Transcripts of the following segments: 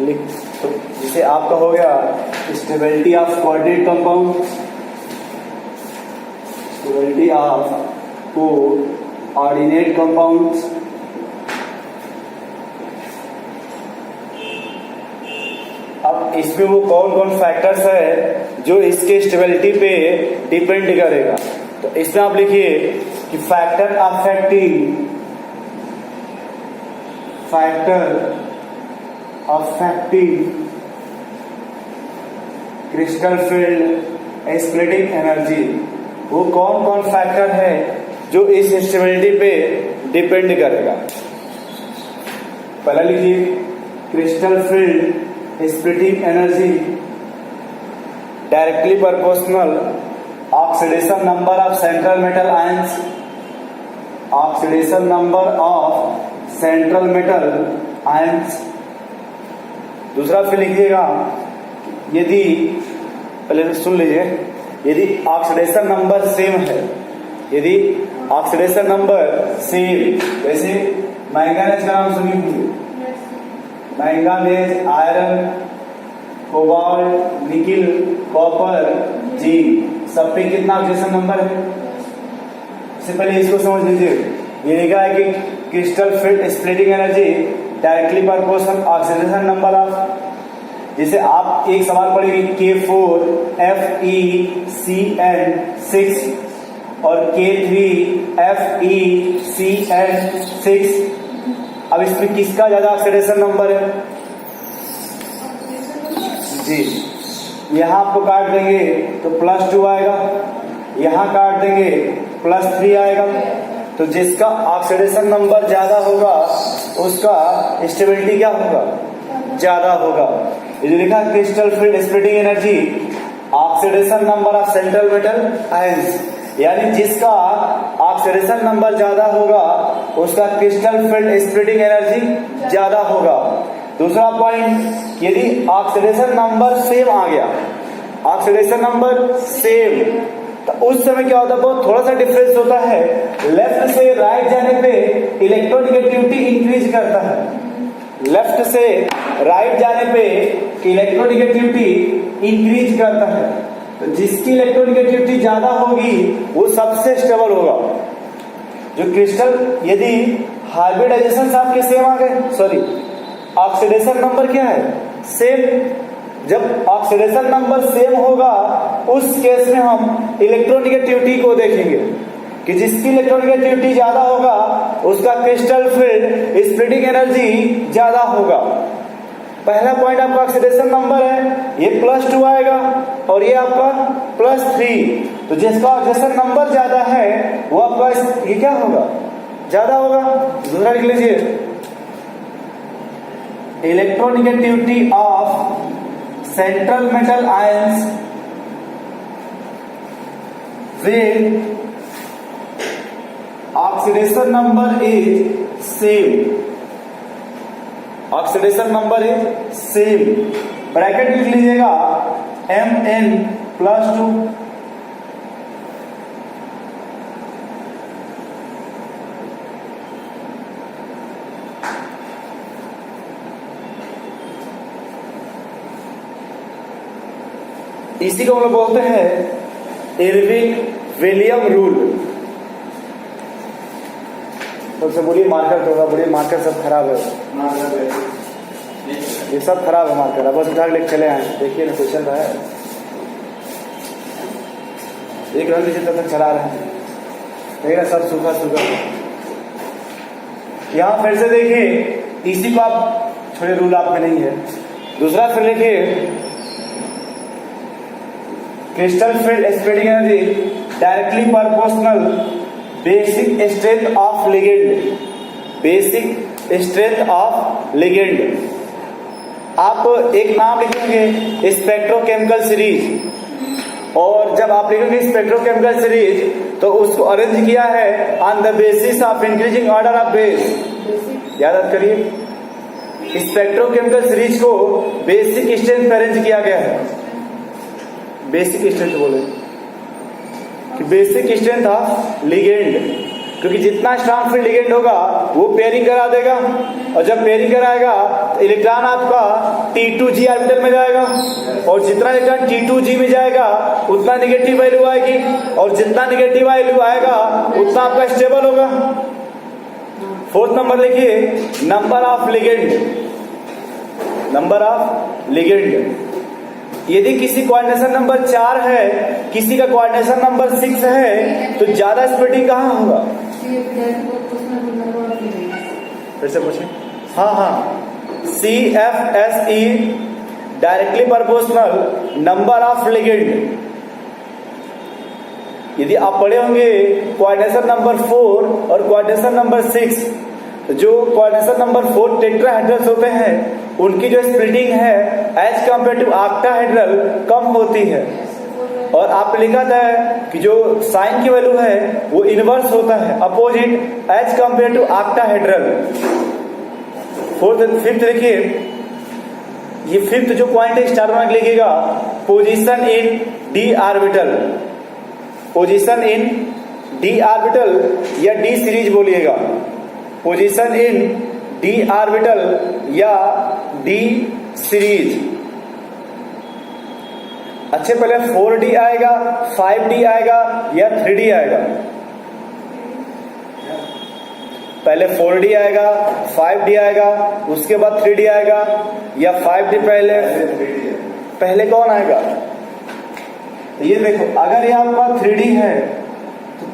लिख, तो जिसे आपका हो गया stability of coordinate compound, stability of coordinate compounds. अब इसमें वो कौन कौन फैक्टर्स है जो इसके स्टेबिलिटी पे डिपेंड करेगा, तो इसमें आप लिखिए कि factor affecting crystal field splitting energy, वो कौन कौन फैक्टर है जो इस स्टेबिलिटी पे डिपेंड करेगा। पहला लिखिए crystal field splitting energy directly proportional oxidation number of central metal ions, oxidation number of central metal ions. दूसरा फिर लिखिएगा यदि, पहले सुन लीजिए, यदि ऑक्सीडेशन नंबर सेम है, यदि ऑक्सीडेशन नंबर सेम, जैसे मैंगनीज का नाम सुनी होंगे, manganese, iron, cobalt, nickel, copper, zinc, सब पे कितना ऑक्सीडेशन नंबर है। इससे पहले इसको समझ लीजिए, ये लिखा है कि crystal field splitting energy directly proportional oxidation number of, जैसे आप एक सवाल पढ़ेंगे K4FeCN6 और K3FeCN6, अब इसमें किसका ज्यादा ऑक्सीडेशन नंबर है जी। यहां आपको काट देंगे तो +2 आएगा, यहां काट देंगे +3 आएगा, तो जिसका ऑक्सीडेशन नंबर ज्यादा होगा उसका स्टेबिलिटी क्या होगा, ज्यादा होगा। ये जो लिखा crystal field splitting energy oxidation number of central metal ions, यानी जिसका ऑक्सीडेशन नंबर ज्यादा होगा उसका क्रिस्टल फील्ड स्प्लिटिंग एनर्जी ज्यादा होगा। दूसरा पॉइंट, यदि ऑक्सीडेशन नंबर सेम आ गया, ऑक्सीडेशन नंबर सेम, तो उस समय क्या होता है, बहुत थोड़ा सा डिफरेंस होता है, लेफ्ट से राइट जाने पे इलेक्ट्रोनेगेटिविटी इंक्रीज करता है, लेफ्ट से राइट जाने पे इलेक्ट्रोनेगेटिविटी इंक्रीज करता है, तो जिसकी इलेक्ट्रोनेगेटिविटी ज्यादा होगी वो सबसे स्टेबल होगा। जो क्रिस्टल, यदि हाइब्रिडाइजेशन आपके सेम आ गए, सॉरी ऑक्सीडेशन नंबर क्या है, सेम, जब ऑक्सीडेशन नंबर सेम होगा उस केस में हम इलेक्ट्रोनेगेटिविटी को देखेंगे कि जिसकी इलेक्ट्रोनेगेटिविटी ज्यादा होगा उसका क्रिस्टल फील्ड स्प्लिटिंग एनर्जी ज्यादा होगा। पहला पॉइंट आपका ऑक्सीडेशन नंबर है, ये +2 आएगा और ये आपका +3, तो जिसका ऑक्सीडेशन नंबर ज्यादा है वो आपका ये क्या होगा, ज्यादा होगा। दूसरा लिख लीजिए, electronegativity of central metal ions with oxidation number is same, oxidation number is same, bracket लिख लीजिएगा Mn+2, इसी को हम लोग बोलते हैं इरविन विलियम रूल। सबसे बोलिए मार्कर थोड़ा, बोलिए मार्कर सब खराब है, ये सब खराब है मार्कर, बस उठा के लेके चले आए। देखिए ना क्वेश्चन रहा है, एक रन नीचे तक चला रहे हैं, देखिए ना सब सूखा सूखा। यहाँ फिर से देखिए, इसी को आप छोड़े, रूल आप में नहीं है। दूसरा फिर देखिए, crystal field splitting energy directly proportional basic strength of ligand, basic strength of ligand. आप एक नाम लिखेंगे स्पेक्ट्रोकेमिकल सीरीज, और जब आप लिखेंगे स्पेक्ट्रोकेमिकल सीरीज तो उसको अरेंज किया है on the basis of increasing order of base. याद करिए, स्पेक्ट्रोकेमिकल सीरीज को बेसिक स्ट्रेंथ पर अरेंज किया गया है। बेसिक स्ट्रेंथ बोले कि बेसिक स्ट्रेंथ ऑफ लिगेंड क्योंकि जितना स्ट्रांग फील्ड लिगेंड होगा वो पेयरिंग करा देगा, और जब पेयरिंग कराएगा तो इलेक्ट्रॉन आपका T2G ऑर्बिटल में जाएगा, और जितना इलेक्ट्रॉन T2G में जाएगा उतना निगेटिव वैल्यू आएगी, और जितना निगेटिव वैल्यू आएगा उतना आपका स्टेबल होगा। फोर्थ नंबर लिखिए, number of ligand. Number of ligand, यदि किसी कोऑर्डिनेशन नंबर 4 है, किसी का कोऑर्डिनेशन नंबर 6 है, तो ज्यादा स्प्लिटिंग कहाँ होगा? फिर से पूछिए। हाँ, CFSE directly proportional number of ligand. यदि आप पढ़े होंगे कोऑर्डिनेशन नंबर 4 और कोऑर्डिनेशन नंबर 6, जो कोऑर्डिनेशन नंबर 4 टेट्राहेड्रल्स होते हैं उनकी जो स्प्लिटिंग है एज कम्पेयर टू ऑक्टाहेड्रल कम होती है, और आपने लिखा था कि जो साइन की वैल्यू है वो इनवर्स होता है, opposite as compare to octahedral. Fifth देखिए, ये फिफ्थ जो पॉइंट है स्टार मार्क लिखिएगा, position in d orbital. Position in d orbital या डी सीरीज बोलिएगा, पोजीशन इन डी ऑर्बिटल या डी सीरीज। अच्छे, पहले 4D आएगा, 5D आएगा या 3D आएगा? पहले 4D आएगा, 5D आएगा, उसके बाद 3D आएगा, या 5D पहले कौन आएगा? ये देखो, अगर ये आपका 3D है तो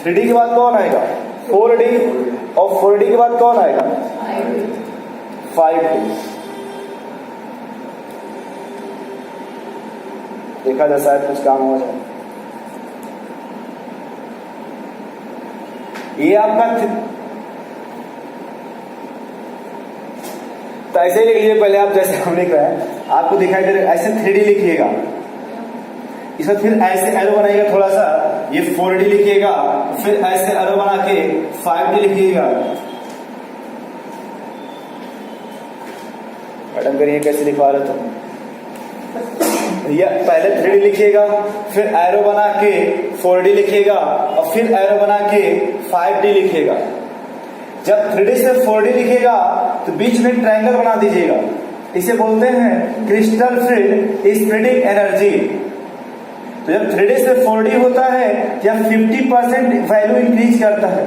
3D के बाद कौन आएगा? 4D, और 4D के बाद कौन आएगा? 5D। देखा जाए शायद कुछ काम हो जाए। ये आपका तो ऐसे ही लिख लीजिए, पहले आप जैसे हम लिख रहे हैं आपको दिखाई दे रहा है, ऐसे 3D लिखिएगा, इसमें फिर ऐसे एरो बनाइएगा थोड़ा सा, ये 4D लिखिएगा, फिर ऐसे एरो बना के 5D लिखिएगा। मैडम करिए कैसे लिखवा रहे थे? पहले 3D लिखिएगा, फिर एरो बना के 4D लिखिएगा, और फिर एरो बना के 5D लिखिएगा। जब 3D से 4D लिखिएगा तो बीच में ट्रायंगल बना दीजिएगा, इसे बोलते हैं क्रिस्टल फील्ड स्प्लिटिंग एनर्जी। तो जब 3D से 4D होता है जब 50% वैल्यू इंक्रीज करता है,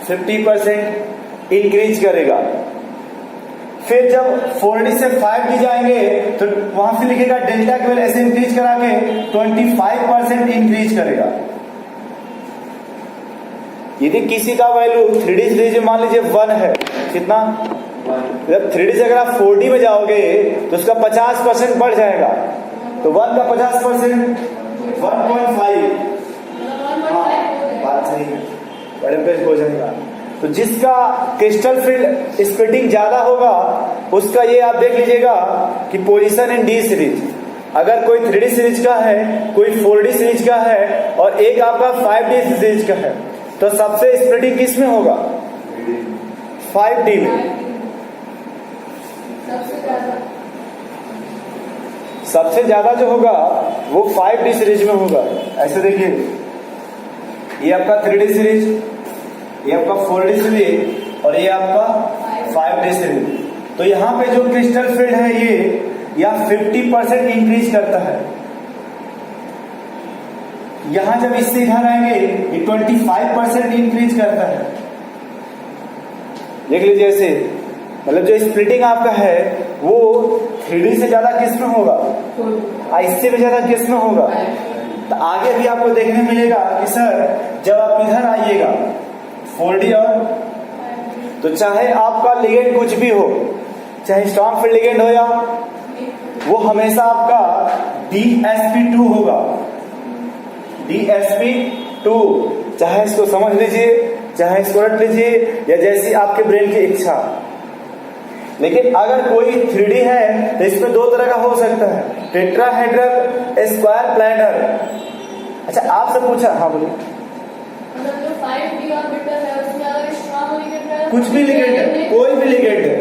50% इंक्रीज करेगा। फिर जब 4D से 5D जाएंगे तो वहां से लिखेगा डेल्टा की वैल्यू ऐसे इंक्रीज करा के 25% इंक्रीज करेगा। यदि किसी का वैल्यू 3D सीरीज में मान लीजिए 1 है, कितना? जब 3D से अगर आप 4D में जाओगे तो उसका 50% बढ़ जाएगा, तो 1 का 50% 1.5। हाँ, बात सही है, बड़े पेज हो जाएगा। तो जिसका क्रिस्टल फील्ड स्प्लिटिंग ज्यादा होगा उसका ये आप देख लीजिएगा कि पोजीशन इन डी सीरीज। अगर कोई 3D सीरीज का है, कोई 4D सीरीज का है, और एक आपका 5D सीरीज का है, तो सबसे स्प्लिटिंग किस में होगा? 5D में। सबसे ज्यादा जो होगा वो 5D सीरीज में होगा। ऐसे देखिए, ये आपका 3D सीरीज, ये आपका 4D सीरीज, और ये आपका 5D सीरीज। तो यहाँ पे जो क्रिस्टल फील्ड है ये या 50% इंक्रीज करता है। यहां जब इससे इधर आएंगे ये 25% इंक्रीज करता है। देख लीजिए ऐसे, मतलब जो स्प्लिटिंग आपका है वो 3D से ज्यादा किस में होगा? इससे भी ज्यादा किस में होगा? तो आगे भी आपको देखने मिलेगा कि सर जब आप इधर आइएगा 4D और, तो चाहे आपका लिगेंड कुछ भी हो, चाहे स्ट्रॉन्ग फील्ड लिगेंड हो या वो हमेशा आपका DsP2 होगा। DsP2, चाहे इसको समझ लीजिए, चाहे इसको रट लीजिए, या जैसी आपके ब्रेन की इच्छा। लेकिन अगर कोई 3D है तो इसमें दो तरह का हो सकता है, टेट्राहेड्रल, स्क्वायर प्लैनर। अच्छा आपसे पूछा, हाँ बोलिए। मतलब जो 5D ऑर्बिटल है उसमें अगर स्ट्रॉन्ग लिगेंड है, कुछ भी लिगेंड है, कोई भी लिगेंड है,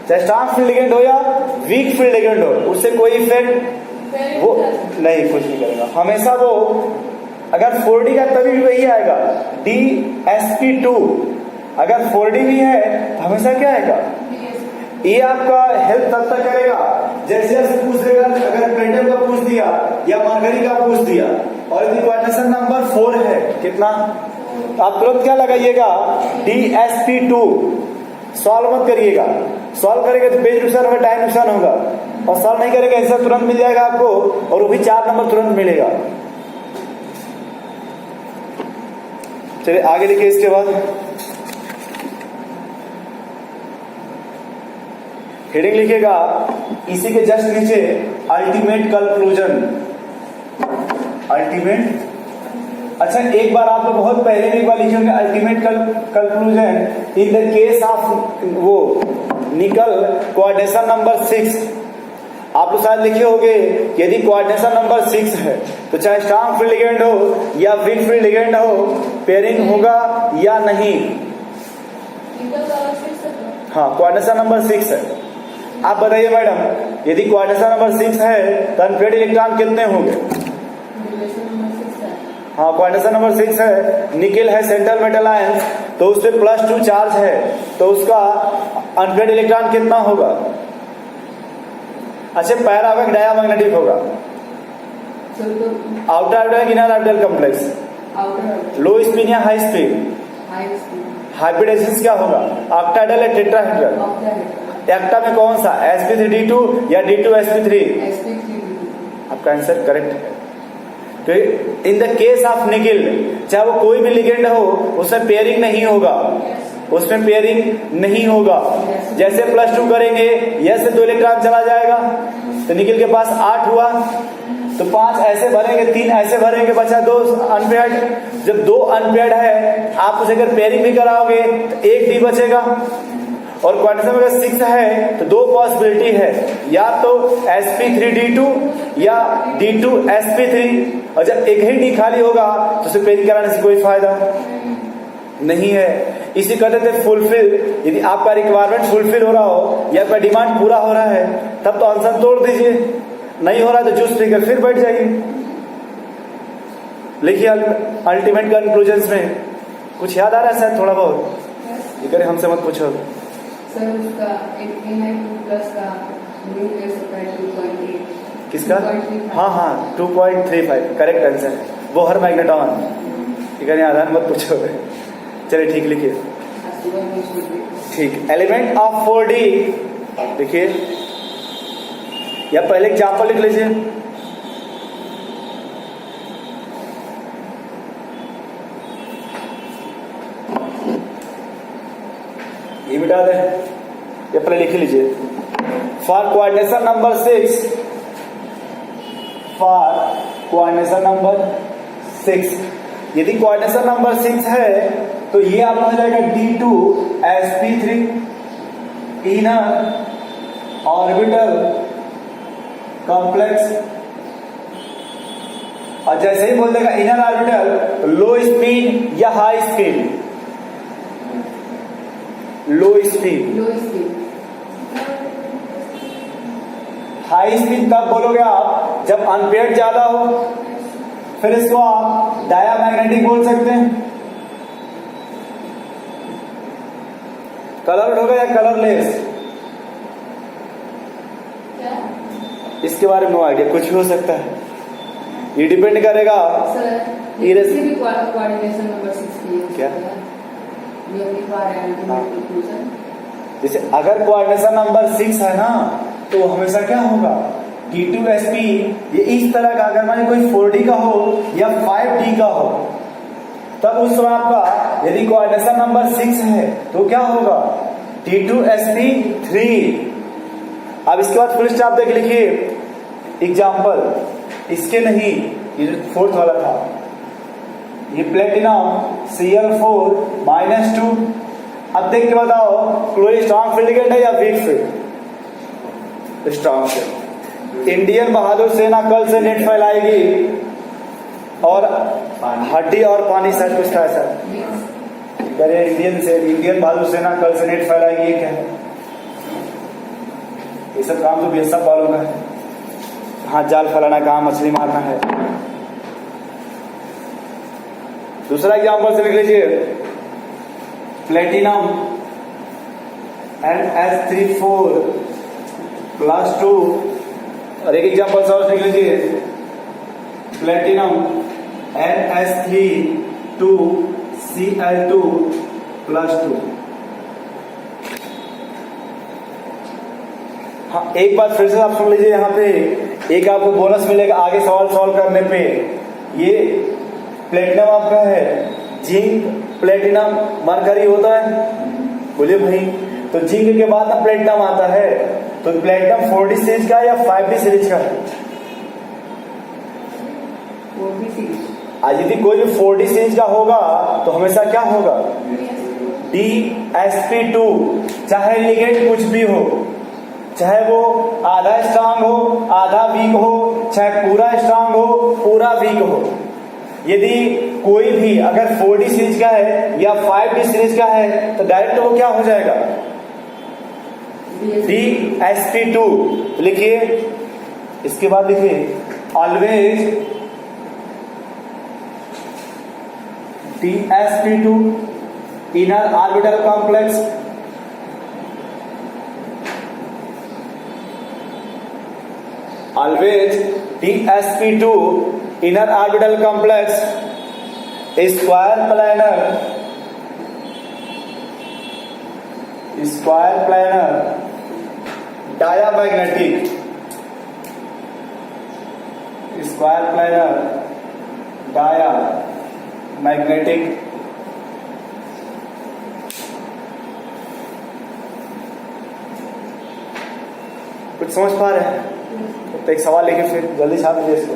चाहे स्ट्रॉन्ग फील्ड लिगेंड हो या वीक फील्ड लिगेंड हो, उससे कोई इफेक्ट वो नहीं, कुछ नहीं करेगा। हमेशा वो अगर 4D का तभी भी वही आएगा DSP2। अगर 4D भी है तो हमेशा क्या आएगा? ये आपका हेल्प तब तक करेगा जैसे पूछ देगा, अगर प्लेटिनम का पूछ दिया या मरकरी का पूछ दिया और यदि क्वाड्रेशन नंबर 4 है, कितना, तो आप तुरंत क्या लगाइएगा? DSP2। सॉल्व मत करिएगा, सॉल्व करेंगे तो पेज नुकसान होगा, टाइम नुकसान होगा, और सॉल्व नहीं करेंगे आंसर तुरंत मिल जाएगा आपको, और वो भी 4 नंबर तुरंत मिलेगा। चलिए आगे लिखिए। इसके बाद हेडिंग लिखेगा इसी के जस्ट नीचे अल्टीमेट कंक्लूजन। अल्टीमेट, अच्छा एक बार आप लोग बहुत पहले भी एक बार लिखे होंगे ultimate conclusion in the case of वो निकल कोऑर्डिनेशन नंबर 6। आप लोग शायद लिखे होंगे यदि कोऑर्डिनेशन नंबर 6 है तो चाहे स्ट्रांग फील्ड लिगेंड हो या वीक फील्ड लिगेंड हो, पेयरिंग होगा या नहीं। हाँ, कोऑर्डिनेशन नंबर 6 है। आप बताइए मैडम, यदि कोऑर्डिनेशन नंबर 6 है तो अनपेयर्ड इलेक्ट्रॉन कितने होंगे? हाँ, कोऑर्डिनेशन नंबर 6 है, निकेल है सेंट्रल मेटल आयन, तो उस पर +2 चार्ज है, तो उसका अनपेयर्ड इलेक्ट्रॉन कितना होगा? अच्छा, पैरा होगा कि डायमैग्नेटिक होगा? Outer orbital, inner orbital complex, लो स्पिन या हाई स्पिन? हाइब्रिडेशन क्या होगा? ऑक्टाहेड्रल या टेट्राहेड्रल? एक्टा में कौन सा, sp3d2 या d2sp3? आपका आंसर करेक्ट है। तो in the case of nickel, चाहे वो कोई भी लिगेंड हो, उसमें पेयरिंग नहीं होगा, उसमें पेयरिंग नहीं होगा। जैसे +2 करेंगे, यह से 2 इलेक्ट्रॉन चला जाएगा, तो निकिल के पास 8 हुआ, तो 5 ऐसे भरेंगे, 3 ऐसे भरेंगे, बचा 2 अनपेयर्ड। जब 2 अनपेयर्ड है, आप उसे अगर पेयरिंग भी कराओगे तो 1 डी बचेगा। और क्वाड्रेशन अगर 6 है तो 2 पॉसिबिलिटी है, या तो sp3d2 या d2sp3, और जब एक ही डी खाली होगा तो उसे पेयरिंग कराने से कोई फायदा नहीं है। इसी कहते थे फुलफिल। यदि आपका रिक्वायरमेंट फुलफिल हो रहा हो या आपका डिमांड पूरा हो रहा है तब तो आंसर तोड़ दीजिए, नहीं हो रहा तो जूस पीकर फिर बैठ जाइए। लिखिए अल्टीमेट कंक्लूजन में कुछ याद आ रहा है शायद थोड़ा बहुत? ये करे हमसे मत पूछो सर। उसका एक प्लस का न्यूक्लियस होता है 2.8। किसका? हाँ 2.35 करेक्ट आंसर है, वो हर मैग्नेटॉन। ठीक है, आधार मत पूछो। चलिए ठीक, लिखिए। ठीक, एलिमेंट ऑफ 4D देखिए, या पहले एग्जाम्पल लिख लीजिए। ये मिटा दें, ये पहले लिख लीजिए। For coordination number 6, for coordination number 6, यदि कोऑर्डिनेशन नंबर 6 है तो ये आपका हो जाएगा d2sp3 इनर ऑर्बिटल कॉम्प्लेक्स। और जैसे ही बोल देगा इनर ऑर्बिटल तो लो स्पिन या हाई स्पिन? लो स्पिन। हाई स्पिन तब बोलोगे आप जब अनपेयर्ड ज्यादा हो, फिर इसको आप डायामैग्नेटिक बोल सकते हैं। कलर्ड होगा या कलरलेस? इसके बारे में नो आइडिया, कुछ भी हो सकता है, ये डिपेंड करेगा। कोऑर्डिनेशन नंबर 6 क्या जैसे अगर कोऑर्डिनेशन नंबर 6 है ना तो हमेशा क्या होगा? d2sp। ये इस तरह का, अगर मान कोई 4D का हो या 5D का हो, तब उस समय आपका यदि कोऑर्डिनेशन नंबर 6 है तो क्या होगा? d2sp3। अब इसके बाद फुल स्टॉप देख लिखिए एग्जाम्पल, इसके नहीं, ये 4th वाला था, ये प्लेटिनम Cl4-2। अब देख के बताओ क्लोरीन स्ट्रॉन्ग फील्ड लिगेंड है या weak field? Strong field. Indian बहादुर सेना कल से नेट फैलाएगी और हड्डी और पानी सर कुछ था सर। अरे इंडियन बहादुर सेना कल से नेट फैलाएगी, ये क्या है? ये सब काम तो बीएसएफ वालों का है। हाँ, जाल फैलाना काम, मछली मारना है। दूसरा एग्जांपल से लिख लीजिए, प्लेटिनम NH34 +2, और एक एग्जांपल से और लिख लीजिए, प्लेटिनम NH3 2Cl2 +2। हाँ, एक बात फिर से आप सुन लीजिए, यहाँ पे एक आपको बोनस मिलेगा आगे सवाल सॉल्व करने पे। ये प्लेटिनम आपका है, जिंक, प्लेटिनम, मरकरी होता है, बोलिए भाई। तो जिंक के बाद ना प्लेटिनम आता है, तो प्लेटिनम 4D सीरीज का या 5D सीरीज का है? 4D series. आज यदि कोई भी 4D सीरीज का होगा तो हमेशा क्या होगा? DsP2, चाहे लिगेंड कुछ भी हो, चाहे वो आधा स्ट्रांग हो, आधा वीक हो, चाहे पूरा स्ट्रांग हो, पूरा वीक हो। यदि कोई भी अगर 4D सीरीज का है या 5D सीरीज का है तो डायरेक्ट वो क्या हो जाएगा? DsP2 लिखिए। इसके बाद लिखिए, always DsP2 inner orbital complex always DsP2 inner orbital complex square planar diamagnetic कुछ समझ पा रहे हैं? तो एक सवाल लेके फिर जल्दी छाप लीजिए इसको।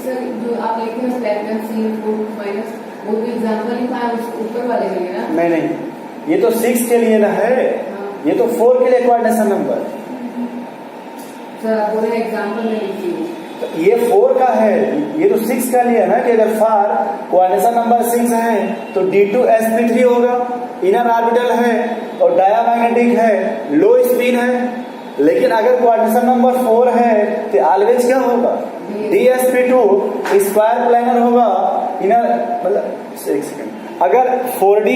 सर जो आप लिखे हैं प्लेटिनम C4 माइनस, वो भी एग्जांपल लिखा है ऊपर वाले में ना? नहीं, ये तो 6 के लिए ना है। हाँ। ये तो 4 के लिए कोऑर्डिनेशन नंबर। सर आप बोले एग्जांपल में लिखिए। तो ये 4 का है, ये तो 6 का लिया ना, कि अगर फार कोऑर्डिनेशन नंबर 6 है तो D2sp3 होगा, इनर ऑर्बिटल है और डायमैग्नेटिक है, लो स्पिन है। लेकिन अगर कोऑर्डिनेशन नंबर 4 है तो ऑलवेज क्या होगा? DsP2 स्क्वायर प्लेनर होगा, इनर मतलब एक सेकंड, अगर 4D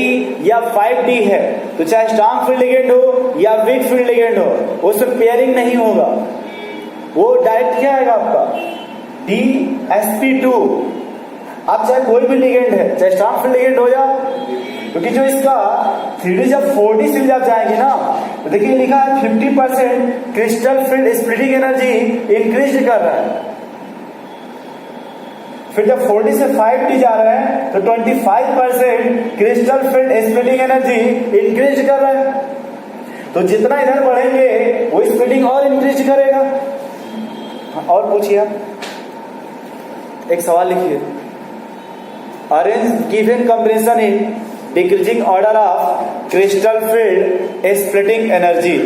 या 5D है तो चाहे स्ट्रांग फील्ड लिगेंड हो या वीक फील्ड लिगेंड हो, उसमें पेयरिंग नहीं होगा, वो डायरेक्ट क्या आएगा आपका? DsP2। अब चाहे कोई भी लिगेंड है, चाहे स्ट्रांग फील्ड लिगेंड हो या, क्योंकि जो इसका 3D जब 4D सीरीज आप जाएंगे ना तो देखिए लिखा है 50% crystal field splitting energy increase कर रहा है। फिर जब 4D से 5D जा रहे हैं तो 25% crystal field splitting energy increase कर रहा है। तो जितना इधर बढ़ेंगे वो स्प्लिटिंग और इंक्रीज करेगा। और पूछिए आप, एक सवाल लिखिए, arrange given combination in decreasing order of crystal field splitting energy.